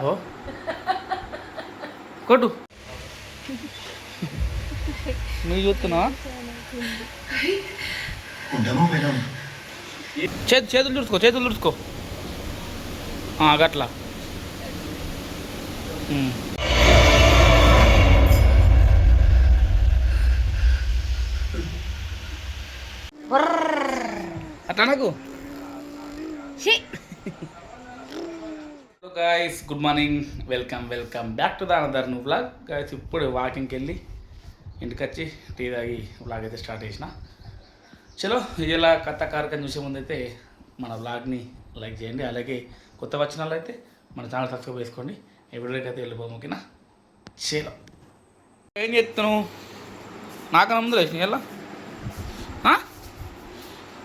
ఓ కొట్టు నువ్వు చూస్తున్నావా చేతులు తుడుచుకో గట్లా అట్లా నాకు guys good morning welcome back to the another new vlog guys. ఇప్పుడు వాకింగ్కి వెళ్ళి ఇంటికి వచ్చి టీ తాగి వ్లాగ్ అయితే స్టార్ట్ చేసిన. చలో ఇలా కొత్త కార్యక్రమం చూసే ముందు అయితే మన వ్లాగ్ని లైక్ చేయండి, అలాగే కొత్త వచ్చిన వాళ్ళు అయితే మన ఛానల్ సబ్స్క్రైబ్ చేసుకోండి. ఎప్పుడైతే అయితే వెళ్ళిపోము ఓకేనా. చలో ఏం చెప్తున్నావు నాకన్నా ముందు లేచిన ఎలా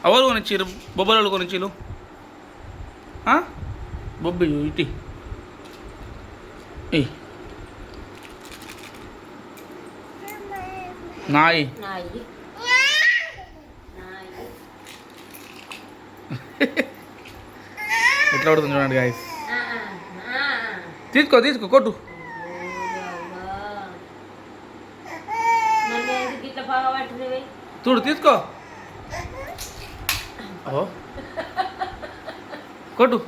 ఎవరు కొనిచ్చిరు బొబ్బలు కొనిచ్చిరు బొబ్బి ఇటీ నాయి ఎట్లా పడుతుంది చూడండి గాయస్. తీసుకో కొట్టు. చూడు తీసుకో కొట్టు.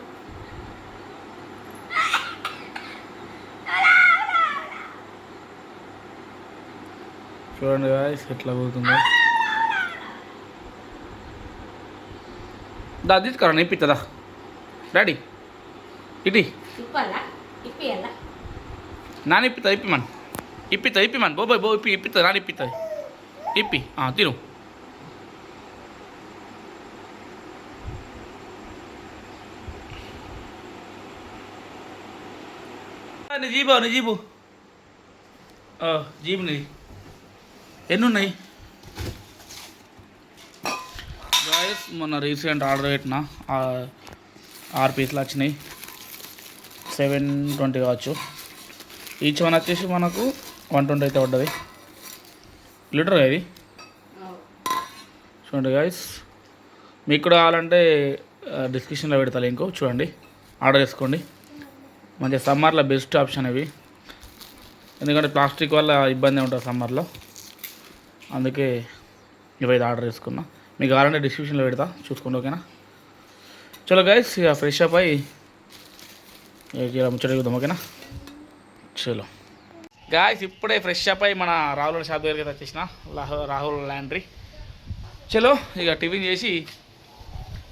చూడండి గాయస్ ఎట్లా పోతుందో. దా తీసుకురా ఇప్పిస్తుందా డాడీ ఇటీ నాన్న ఇప్పిమన్ బోబాయ్ ఇప్పిస్తా నాన్న ఇప్పి తిను. జీబు జీబుని ఎన్ని ఉన్నాయి గాయస్? మొన్న రీసెంట్ ఆర్డర్ పెట్టిన 6 పీసులు వచ్చినాయి, 720 కావచ్చు. ఈచ్ వన్ వచ్చేసి మనకు 120 అయితే పడ్డది. లీటర్ ఇది చూడండి గాయస్. మీకు కూడా కావాలంటే డిస్క్రిప్షన్లో పెడతా లింక్, చూడండి ఆర్డర్ చేసుకోండి. మంచిగా సమ్మర్లో బెస్ట్ ఆప్షన్ ఇవి, ఎందుకంటే ప్లాస్టిక్ వల్ల ఇబ్బంది ఉంటుంది సమ్మర్లో, అందుకే ఇవైతే ఆర్డర్ చేసుకున్నా. మీకు కావాలంటే డిస్క్రిప్షన్లో పెడతా చూసుకోండి ఓకేనా. చలో గైస్ ఇక ఫ్రెష్ అప్ అయ్యి ముచ్చట చూద్దాం ఓకేనా. చలో గాయస్ ఇప్పుడే ఫ్రెష్ అప్ అయ్యి మన రాహుల్ షాప్ దగ్గరికి అయితే వచ్చేసిన, రాహుల్ లాండ్రీ. చలో ఇక టిఫిన్ చేసి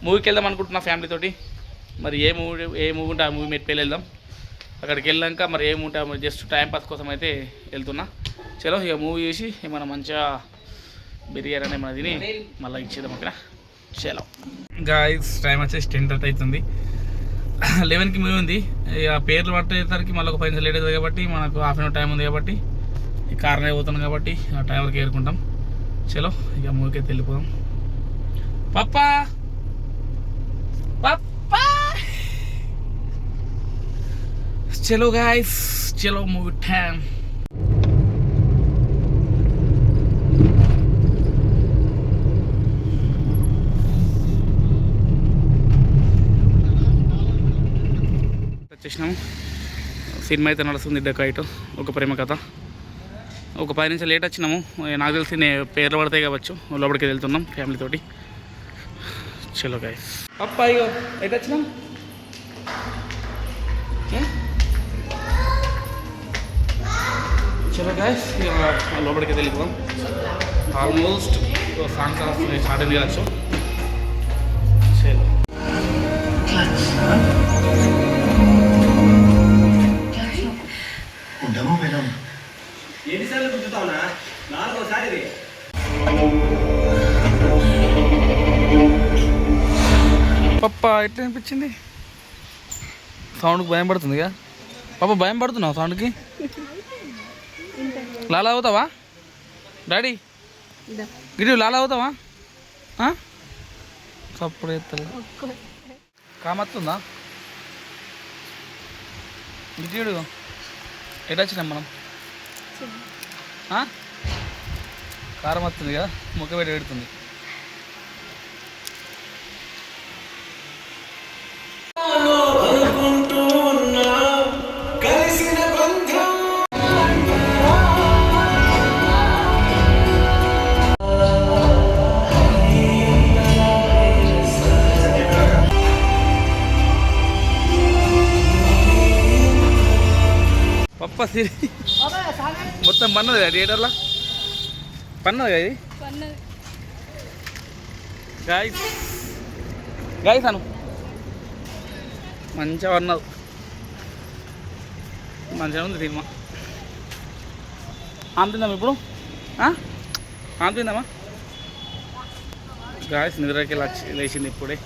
మూవీకి వెళ్దాం అనుకుంటున్నా ఫ్యామిలీతోటి. మరి ఏ మూవీ ఉంటే ఆ మూవీ మెట్టిపోయి వెళ్దాం. అక్కడికి వెళ్ళాక మరి ఏముంటా జస్ట్ టైంపాస్ కోసం అయితే వెళ్తున్నా. చలో ఇక మూవీ చేసి ఏమైనా మంచిగా బిర్యానీ అని ఏమైనా తిని మళ్ళీ ఇచ్చేద్దాం ఓకేనా. చలో గాయస్ టైం వచ్చేసి 10:30 అవుతుంది. 11కి మూవీ ఉంది. ఇక పేర్లు పట్టేసరికి మళ్ళీ ఒక 5 నిమిషాలు లేట్ అవుతుంది కాబట్టి మనకు హాఫ్ అన్ అవర్ టైం ఉంది కాబట్టి ఈ కార్నే పోతున్నాం కాబట్టి ఆ టైం వరకు ఏరుకుంటాం. చలో ఇక మూవీకి అయితే వెళ్ళిపోదాం. పప్పా చలో గాయస్ చలో మూవీ టైం. వచ్చేసినాము. సినిమా అయితే నడుస్తుంది డెకాయిట్, ఒక ప్రేమ కథ. ఒక 10 నిమిషాలు లేట్ వచ్చినాము. నాకు తెలిసి పేర్లు పడతాయి కావచ్చు. లోపలికి వెళ్తున్నాం ఫ్యామిలీతోటి. చలో గాయస్ పప్పా ఇగో ఎటు వచ్చినాం. చలో గాయస్ లోపలికి వెళ్ళిపోదాం. ఆల్మోస్ట్ సాంగ్స్ వస్తున్నాయి, స్టార్ట్ అయింది కావచ్చు. చలో పప్ప ఎట్లా అనిపించింది? సౌండ్కి భయం పడుతుందిగా పాప. భయం పడుతున్నావు సౌండ్కి? లాలా అవుతావా డాడీ? గిరి లాలా అవుతావా? సప్పుడు ఎత్తలే కామత్తుందా? గిట్టిడు ఎటు వచ్చినాం మనం? కారం వస్తుంది కదా, ముక్క పెట్టి పెడుతుంది. గొప్ప మొత్తం పన్నది కదా థియేటర్లో పన్నది కదా ఇది గాయస్ గాయస్ అను మంచిగా పన్నది మంచిగా ఉంది సినిమా ఆంతుందామా ఇప్పుడు ఆంతుందామా గాయస్ నిద్రకి లేచింది ఇప్పుడే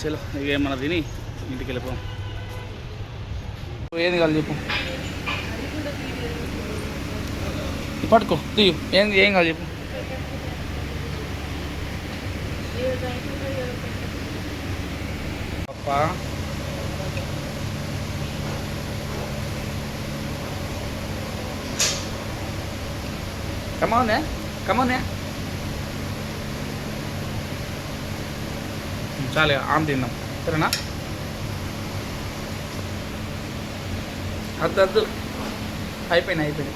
చలో ఇక ఏమన్నా తిని ఇంటికి వెళ్ళిపోం ఏది కాదు చెప్పు పట్టుకో తీయు ఏం కాదు చెప్పు పప్పా కమౌనే చాలే ఆమె తిందాం సరేనా అద్దు అయిపోయినాయి ఇప్పుడు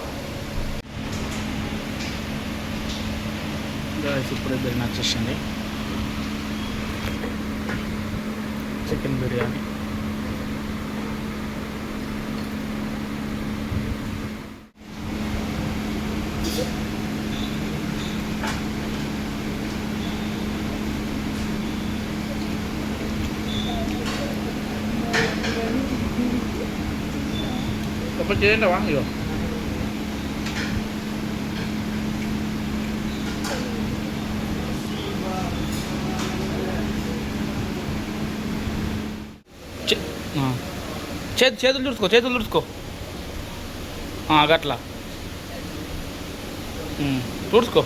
ఇద్దరు నాకు వచ్చేసింది చికెన్ బిర్యానీ apa చేయండి వా ఇగో చేతులు తుడుచుకో గట్లా తుడుచుకో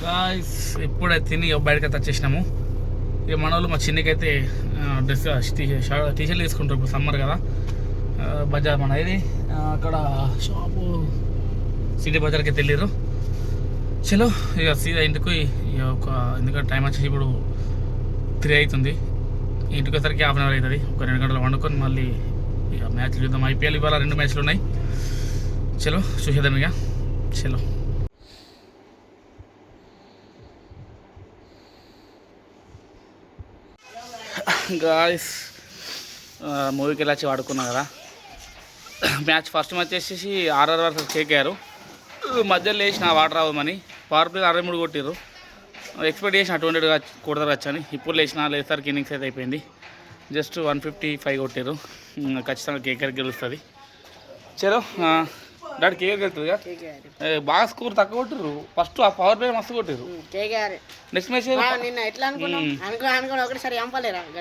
గాయ్స్ ఇప్పుడే తిని బయటకైతే వచ్చేసినాము ఇక మన వాళ్ళు మా చిన్నకైతే డ్రెస్ టీషర్ట్ తీసుకుంటారు ఇప్పుడు సమ్మర్ కదా బజార్ మన ఇది అక్కడ షాపు సిటీ బజార్కి అయితే వెళ్ళారు చలో ఇక సీదా ఇంటికి ఒక ఎందుకంటే టైం వచ్చేసి ఇప్పుడు 3 అవుతుంది ఇంటికి వచ్చేసరికి ½ అవర్ అవుతుంది ఒక 2 గంటలు వండుకొని మళ్ళీ ఇక మ్యాచ్లు చూద్దాం ఐపీఎల్ ఇవాళ 2 మ్యాచ్లు ఉన్నాయి చలో చూసేద్దాం ఇక చలో గాయ్స్ మూవీకి వెళ్ళి వచ్చి వాడుకున్నాం కదా మ్యాచ్ ఫస్ట్ మ్యాచ్ వచ్చేసి ఆర్ఆర్ వర్సెస్ కేకేఆర్ మధ్యలో లేచిన వాటర్ అవ్వమని పవర్ ప్లే 63 కొట్టిర్రు ఎక్స్పెక్ట్ చేసిన 200 కొడతారు వచ్చని ఇప్పుడు లేచిన లేసరికి ఇన్నింగ్స్ అయితే అయిపోయింది జస్ట్ 155 కొట్టిర్రు ఖచ్చితంగా కేకేఆర్ గెలుస్తుంది చలో డాడీ కేకేఆర్ గెలుస్తుంది బాగా స్కోర్ తక్కువ కొట్టిర్రు ఫస్ట్ ఆ పవర్ ప్లే మస్తు కొట్టిర్రు నెక్స్ట్ మ్యాచ్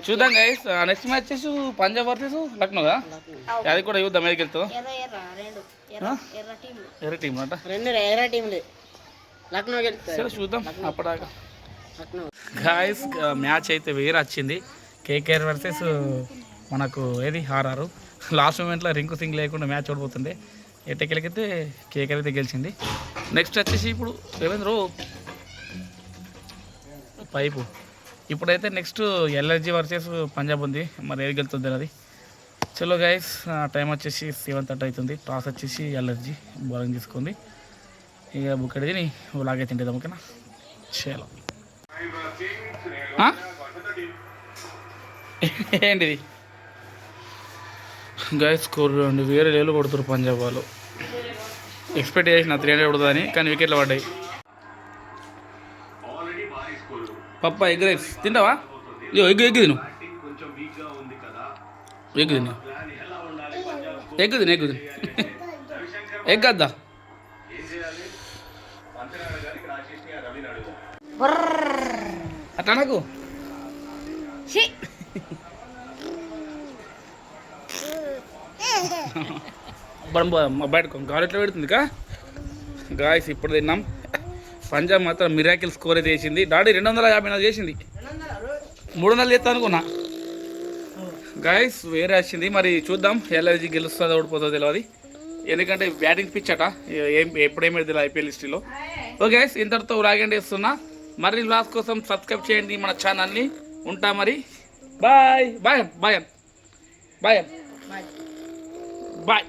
చూద్దాం గైస్ నెక్స్ట్ మ్యాచ్ వచ్చేసి పంజాబ్ వర్సెస్ లక్నో కదా అది కూడా చూద్దాం మీదకి వెళ్తుందా ఎర్ర టీం అంట సరే చూద్దాం అప్పటిదాకా గాయస్ మ్యాచ్ అయితే వేరే వచ్చింది కేకేఆర్ వర్సెస్ మనకు ఏది ఆర్ఆర్ లాస్ట్ మూమెంట్లో రింకు సింగ్ లేకుండా మ్యాచ్ ఓడిపోతుండే ఎట్టకెళ్ళకైతే కేకేఆర్ అయితే గెలిచింది నెక్స్ట్ వచ్చేసి ఇప్పుడు దేవేంద్ర పైపు ఇప్పుడైతే నెక్స్ట్ ఎల్ఎస్జీ వర్సెస్ పంజాబ్ ఉంది మరి ఏది గెలుతుంది అది చలో గైస్ టైం వచ్చేసి 7:30 అవుతుంది టాస్ వచ్చేసి ఎల్ఎస్జీ బౌలింగ్ తీసుకుంది ఇక బుక్కడి తిని లాగే తింటేద్దాం ఓకేనా చలో ఏంటిది గైస్ స్కోర్ వేరే లేలు కొడుతారు పంజాబ్ వాళ్ళు ఎక్స్పెక్ట్ చేసిన 300 కొడుతుందని కానీ వికెట్లు పడ్డాయి పప్ప ఎగ్ రైస్ తింటావా ఇగో ఎగ్ తిను ఎగ్ తిను ఎగ్ వద్దా అట్లా నాకు బయటకు గారెట్లో పెడుతుంది కా గాయస్ ఇప్పుడు తిన్నాం పంజాబ్ మాత్రం మిరాకిల్ స్కోర్ అయితే చేసింది డాడీ 254 చేసింది 300 చేస్తా అనుకున్నా గాయస్ వేరే వచ్చింది మరి చూద్దాం ఎల్ఎస్జీ గెలుస్తుందో ఓడిపోతుందో తెలియదు ఎందుకంటే బ్యాటింగ్ పిచ్ అట ఎప్పుడేమీ తెలియదు ఐపీఎల్ హిస్టరీలో ఓకే గైస్ ఇంతటితో రాగండి వేస్తున్నా మరి లాస్ట్ కోసం సబ్స్క్రైబ్ చేయండి మన ఛానల్ని ఉంటా మరి bye bye bye bye bye